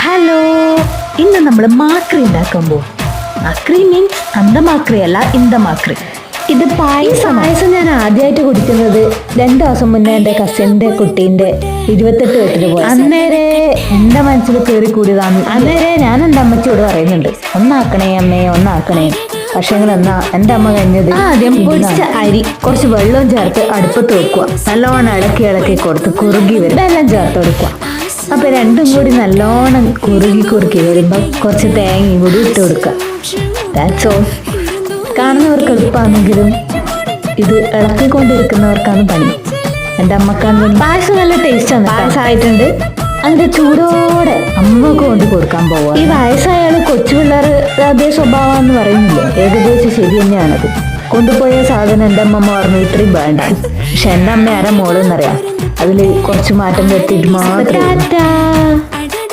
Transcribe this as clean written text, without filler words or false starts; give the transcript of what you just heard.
Hello, ഇന്ന് നമ്മൾ മാക്രി ഉണ്ടാക്കാൻ പോകും. മാക്രി മീൻസ് അന്തമാക്രി അല്ല, ഇന്ദമാക്രി. ഇത് പായസം ഞാൻ ആദ്യമായിട്ട് കുടിക്കുന്നത് 2 ദിവസം മുന്നേ എൻ്റെ കസിൻ്റെ കുട്ടീൻ്റെ 28 കെട്ടിന് പോയി. അന്നേരെ എൻ്റെ മനസ്സിൽ കയറി കൂടിയതാണ്. അന്നേരെ ഞാൻ എൻ്റെ അമ്മച്ചിയോട് പറയുന്നുണ്ട്, ഒന്നാക്കണേ അമ്മേ, ഒന്നാക്കണേ. പക്ഷെ എന്നാ എൻ്റെ അമ്മ കഴിഞ്ഞത് ആദ്യം പൊടിച്ച അരി കുറച്ച് വെള്ളവും ചേർത്ത് അടുപ്പത്ത് വെക്കുക. നല്ലോണം ഇളക്കി കൊടുത്ത് കുറുകി വരും. വെള്ളം ചേർത്ത് കൊടുക്കുക. അപ്പൊ രണ്ടും കൂടി നല്ലോണം കുറുകി വരുമ്പോൾ കുറച്ച് തേങ്ങയും കൂടി ഇട്ട് കൊടുക്കുക. That's all. കാണുന്നവർക്ക് എളുപ്പമാണെങ്കിലും ഇത് ഇളക്കിക്കൊണ്ടിരിക്കുന്നവർക്കാണ് പണി. എൻ്റെ അമ്മക്കാണ് പായസം നല്ല ടേസ്റ്റാണ്. പായസമായിട്ടുണ്ട്. അതിന്റെ ചൂടോടെ അമ്മക്ക് കൊണ്ട് കൊടുക്കാൻ പോവുക. ഈ വയസ്സായാലും കൊച്ചു പിള്ളേർ അതേ സ്വഭാവം പറയുന്നില്ലേ, ഏകദേശം ശരി തന്നെയാണത്. കൊണ്ടുപോയ സാധനം എൻ്റെ അമ്മമ്മ പറഞ്ഞു ഇത്രയും വേണ്ട. പക്ഷെ എൻ്റെ അമ്മ ആരാ മോളെന്നറിയാം, അതിൽ കുറച്ച് മാറ്റം വരുത്തിയിട്ട് മാത്രം.